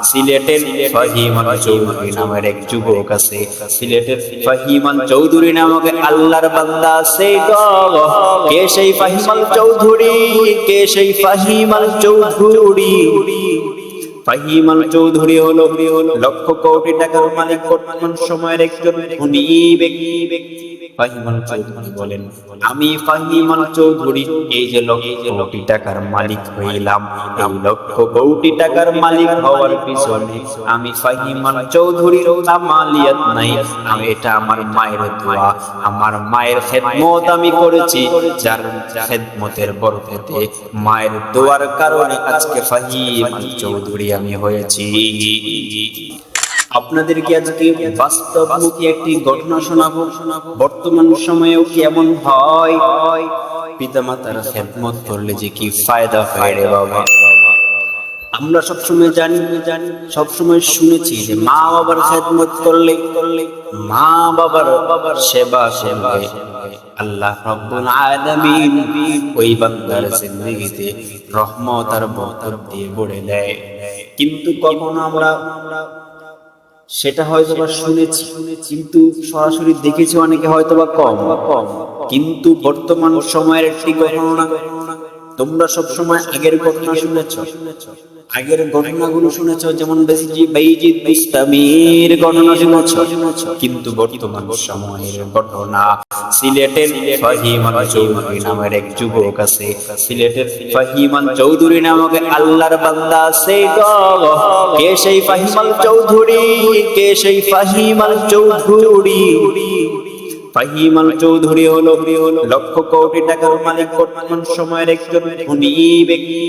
সিলেটের ফাহিমান চৌধুরী নামের এক যুবক আছে। সিলেটের ফাহিমান চৌধুরী নামক আল্লাহর বান্দা আছে গো। কে সেই ফাহিমান চৌধুরী? কে সেই ফাহিমান চৌধুরী? ফাহিমান চৌধুরী হলো লক্ষ কোটি টাকার মালিক, বর্তমান সময়ের একজন ধনী ব্যক্তি। ফাহিমান চৌধুরী বলেন, আমি ফাহিমান চৌধুরী এই যে লক্ষ কোটি টাকার মালিক হইলাম, এই লক্ষ কোটি টাকার মালিক হওয়ার পিছনে আমি ফাহিমান চৌধুরীর কামালিয়াত নাই। আমি এটা আমার মায়ের দোয়া, আমার মায়ের খেদমত আমি করেছি, যার খেদমতের বরকতে মায়ের দোয়ার কারণে আজকে ফাহিমান চৌধুরী আমি হয়েছি। আপনাদেরকে আজকে বাস্তবমুখী একটি ঘটনা শোনাবো। বর্তমান সময়েও কেমন হয়, পিতামাতার খেদমত করলে যে কি ফায়দা হয় রে বাবা। আমরা সবসময় জানি, সবসময় শুনেছি যে মা বাবার খেদমত করলে, মা বাবার সেবা করলে আল্লাহ রাব্বুল আলামিন ওই বান্দার জিন্দেগিতে রহমত আর বরকত দিয়ে ভরে দেয়। কিন্তু কখনো আমরা সেটা হয়তোবা শুনেছি, কিন্তু সরাসরি দেখেছি অনেকে হয়তোবা কম। কিন্তু বর্তমান সময়ের একটি ঘটনা, তোমরা সব সময় আগের ঘটনা শুনেছ, আগের ঘটনাগুলো শুনেছ, যেমন বাইজিদ বুস্তামির ঘটনা শুনেছ। কিন্তু বর্তমান সময়ের ঘটনা, সিলেটের ফাহিমান চৌধুরী নামের এক যুবক আছে। সিলেটের ফাহিমান চৌধুরী নামক আল্লাহর বান্দা আছে গো। কে সেই ফাহিমান চৌধুরী? কে সেই ফাহিমান চৌধুরী? ফাহিমান চৌধুরী হলো লক্ষ কোটি টাকার মালিক, বর্তমান সময়ের একজন ধনী ব্যক্তি।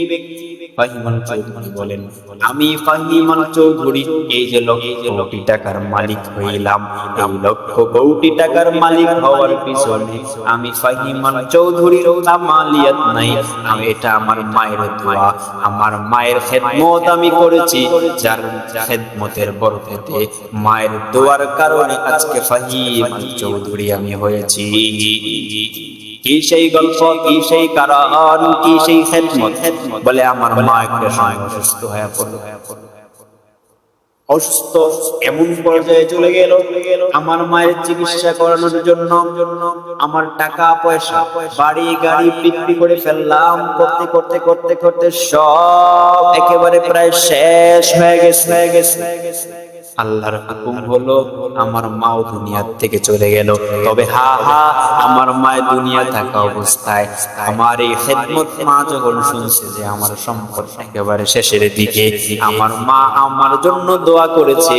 ফাহিমান চৌধুরী বলেন, আমি ফাহিমান চৌধুরী এই যে লক্ষ কোটি টাকার মালিক হইলাম, এই লক্ষ কোটি টাকার মালিক হওয়ার পিছনে আমি ফাহিমান চৌধুরীর কামালিয়াত নাই। আমি এটা আমার মায়ের দোয়া, আমার মায়ের খেদমত আমি করেছি, যার খেদমতের বরকতে মায়ের দোয়ার কারণে আজকে ফাহিমান চৌধুরী আমি হয়েছি। কি সেই গল্প, কি সেই কারণ, কি সেই খেদমত? বলে আমার মা একটা সময় অসুস্থ হয়ে পড়ল। অসুস্থ এমন পর্যায়ে চলে গেল, আমার মায়ের চিকিৎসা করানোর জন্য আমার টাকা পয়সা, বাড়ি গাড়ি বিক্রি করে ফেললাম। করতে করতে করতে করতে সব একেবারে প্রায় শেষ হয়ে গেছে। আল্লাহর হুকুম হলো আমার মাও দুনিয়া থেকে চলে গেল। তবে আমার মায়ের দুনিয়া থাকা অবস্থায় আমার এই খেদমত মা যখন শুনছে যে আমার সম্পদ একেবারে শেষের দিকে, আমার মা আমার জন্য দোয়া করেছে,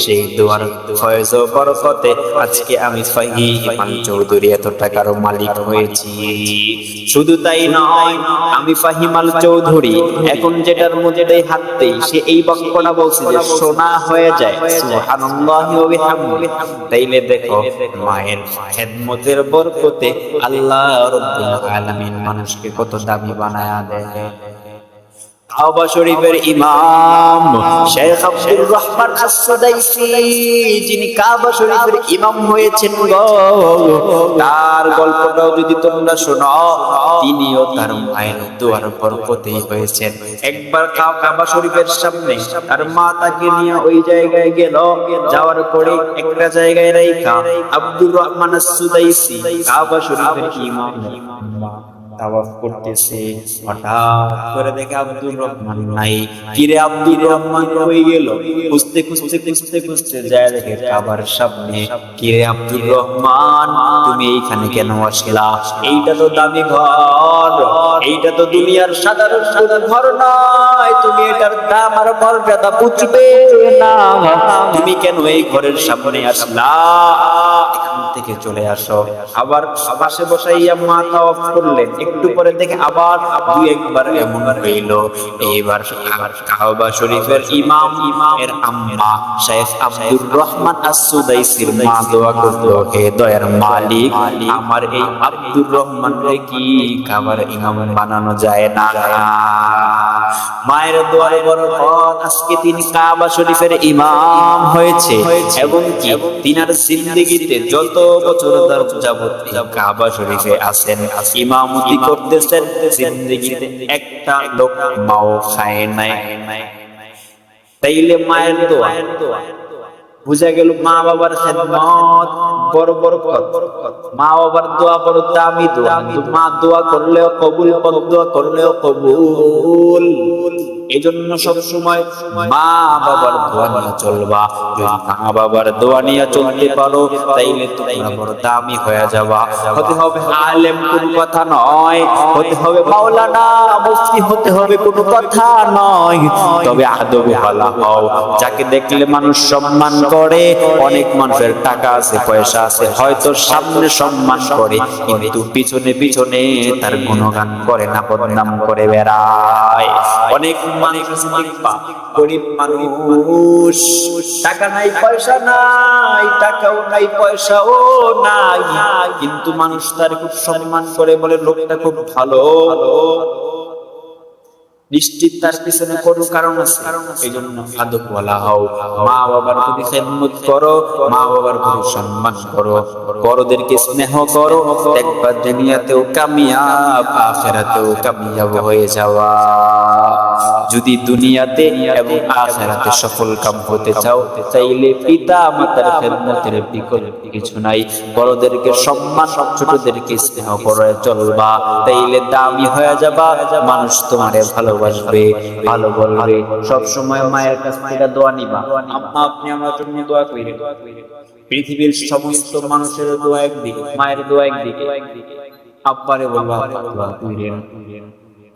সেই দোয়ার ফয়েজ ও বরকতে আজকে আমি ফাহিমান চৌধুরী এত টাকার মালিক হয়েছি। শুধু তাই নয়, আমি ফাহিমান চৌধুরী এখন যেটার মধ্যে হাঁটতেই সে এই বাক্যটা বলছে যে সোনা হয়ে যায়। সুবহানাল্লাহি ওয়া বিহামদিহি। তাইলে দেখো মায়ের খেদমতের বরকতে আল্লাহ রাব্বুল আলামিন মানুষকে কত দামি বানায়া দেয়। কাবা শরীফের ইমাম শেখ আব্দুর রহমান আস-সুদাইসি, যিনি কাবা শরীফের ইমাম হয়েছেন গো, তার গল্পটাও যদি তোমরা শোনো, তিনিও তার মায়ের দোয়ার বরকতেই হয়েছেন। একবার কাবা শরীফের সামনে তার মা তাকে নিয়ে ওই জায়গায় গেল, যাওয়ার পরে একটা জায়গায় রাইখা আব্দুর রহমান আস-সুদাইসি কাবা শরীফের ইমাম তাওয়াফ করতেছে। হঠাৎ করে দেখে আব্দুর রহমান নাই। কিরে আব্দুর রহমান কই গেল? খুঁজতে খুঁজতে খুঁজতে খুঁজতে যায় দেখে কাবার সামনে। কিরে আব্দুর রহমান, তুমি এইখানে কেন আসলা? এইটা তো দামি ঘর, এইটা তো দুনিয়ার সাধারণ ঘর নয়, তুমি এটার দাম আর মর্যাদা বুঝবে না। তুমি কেন এই ঘরের সামনে আসলা? এখান থেকে চলে আসো। আবার পাশে বসাইয়া মা তাওয়াফ করলেন। একটু পরে দেখে আবার দুই একবার এমন হইল। এইবার কাবা শরীফের ইমাম এর আম্মা শেখ আব্দুর রহমান আস-সুদাইসির মা দোয়া করলো, হে দয়ার মালিক, আমার এই আব্দুর রহমানকে কি কাবার ইমাম বানানো যায় না? মায়ের দোয়ার বরকত আজকে তিনি কাবা শরীফের ইমাম হয়েছে, এবং কি তিনার জিন্দেগিতে যত বছর যাবত কাবা শরীফে আছেন, ইমামতি করতেছেন, 一 জিন্দেগিতে একটা লোক মাও খায় নাই। তাইলে মায়ের দোয়া বুঝা গেল, মা বাবার খেদমত বড় বরকত, মা বাবার দোয়া বড় দামি দোয়া। মা দোয়া করলেও কবুল, দোয়া করলেও কবুল। এই জন্য সব সময় মা বাবার দোয়া নিয়ে চলবা। যদি মা বাবার দোয়া নিয়ে চলতে পারো তাইলে তোমরা বড় দামি হয়ে যাবা। হতে হবে আলেম কোনো কথা নয়, হতে হবে মাওলানা মুফতি হতে হবে কোনো কথা নয়, তবে আদবে ভালো হও। যাকে দেখলে মানুষ সম্মান করে, অনেক মানুষের টাকা আছে পয়সা আছে, হয়তো সামনে সম্মান করে কিন্তু পিছনে পিছনে তার গুণগান করে না, বদনাম করে বেড়ায়। অনেক মানুষ গরিব মানুষ, টাকা নাই পয়সা নাই, টাকাও নাই পয়সাও নাই, কিন্তু মানুষ তার খুব সম্মান করে, বলে লোকটা খুব ভালো। নিশ্চিত তার পিছনে কোনো কারণ আছে। এই জন্য আদব ওয়ালা হও, মা বাবার প্রতি খেদমত করো, মা বাবার প্রতি সম্মান করো, বড়দেরকে স্নেহ করো। একবার দুনিয়াতেও কামিয়াব, আখিরাতেও কামিয়াব হয়ে যাওয়া। যদি দুনিয়াতে এবং আখিরাতে সফল কাম হতে চাও তাইলে পিতা মাতার খেদমতের বিকল্প কিছু নাই। বড়দেরকে সম্মান, ছোটদেরকে স্নেহ করে চলবা, তাইলে দামি হয়ে যাবা। মানুষ তোমারে ভালোবাসবে, ভালো বলবে। সব সময় মায়ের কাছ থেকে দোয়া নিবা, আম্মা আপনি আমার জন্য দোয়া করেন। পৃথিবীর সমস্ত মানুষের দোয়া একদিকে, মায়ের দোয়া একদিকে। আব্বারে বলবা দোয়া করেন।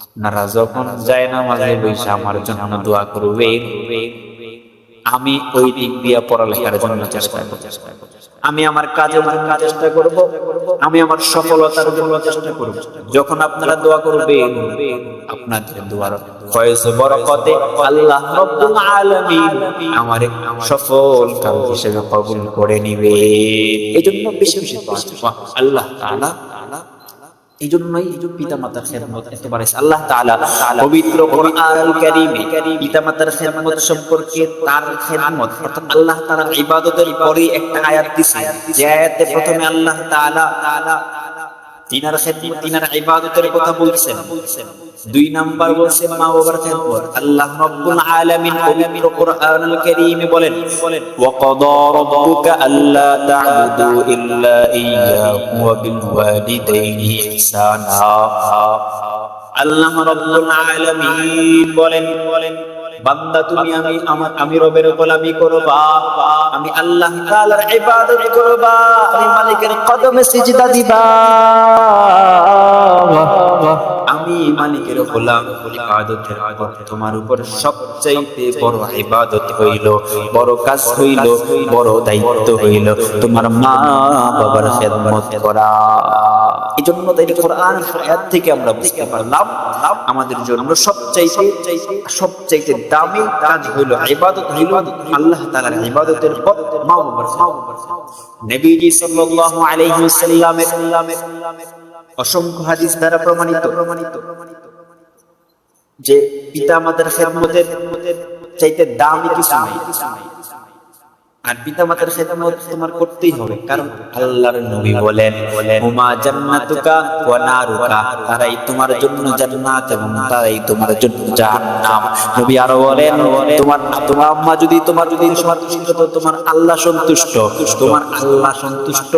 আপনারা যখন যায় না মাঝে বসে আমার জন্য দোয়া করবে, আমি ওই দিক দিয়ে পড়ালেখার জন্য চেষ্টা করব, আমি আমার কাজের জন্য চেষ্টা করব, আমি আমার সফলতার জন্য চেষ্টা করব। যখন আপনারা দোয়া করবেন, আপনাদের দোয়ার ফয়েজ বরকতে আল্লাহ রাব্বুল আলামিন আমারে সফল কাম হিসেবে কবুল করে নিবে। এজন্য বেশি বেশি দোয়া আল্লাহ তাআলা। এই জন্যই পিতা মাতার খেদমত একেবারে আল্লাহ তাআলা পবিত্র কোরআনুল কারীমে পিতা মাতার খেদমত সম্পর্কে, তার খেদমত অর্থাৎ আল্লাহ তাআলার ইবাদতের পরে একটা আয়াত দিয়েছে, যে আয়াতে প্রথমে আল্লাহ তাআলা তিনার খেদমত, তিনার ইবাদতের কথা বলছেন। দুই নাম্বার বলছেন মা বাবার খেদমত। আল্লাহ রাব্বুল আলামিন পবিত্র কোরআনুল কারীমে বলেন, ওয়া ক্বাদা রাব্বুকা আল্লা তা'বুদু ইল্লা ইয়্যাহু ওয়া বিল ওয়ালিদাইনি ইহসানা। আল্লাহ রাব্বুল আলামিন বলেন, বান্দা তুমি আমি রবের গোলামি করবা, আমি আল্লাহ তাআলার ইবাদত করবা, আমি মালিকের কদমে সিজদা দিবা। আমি মালিকের গোলাম, ইবাদতের পর তোমার উপর সবচেয়ে বড় ইবাদত হইল, বড় কাজ হইল, বড় দায়িত্ব হইল তোমার মা বাবার খেদমত করা। এজন্য তাই কোরআন আয়াত থেকে আমরা বুঝতে পারলাম আমাদের জন্য সবচেয়ে দামি কাজ হইল, ইবাদত হইল আল্লাহ তাআলার ইবাদতের পর মা বাবার খেদমত। নবীজি সাল্লাল্লাহু আলাইহি ওয়াসাল্লামের অসংখ্য হাদিস দ্বারা প্রমাণিত যে পিতা মাতার খেদমতের চাইতে দামি কিছু নাই। আর পিতা মাতার খেদমত তোমার করতেই হবে, কারণ আল্লাহর নবী বলেন, হুমা জান্নাতুকা ওয়া নারুকা, তারাই তোমার জন্য জান্নাত এবং তারাই তোমার জন্য জাহান্নাম। নবী আরো বলেন, তোমার আম্মা যদি তোমার সন্তুষ্ট, তোমার আল্লাহ সন্তুষ্ট, তোমার আল্লাহ সন্তুষ্ট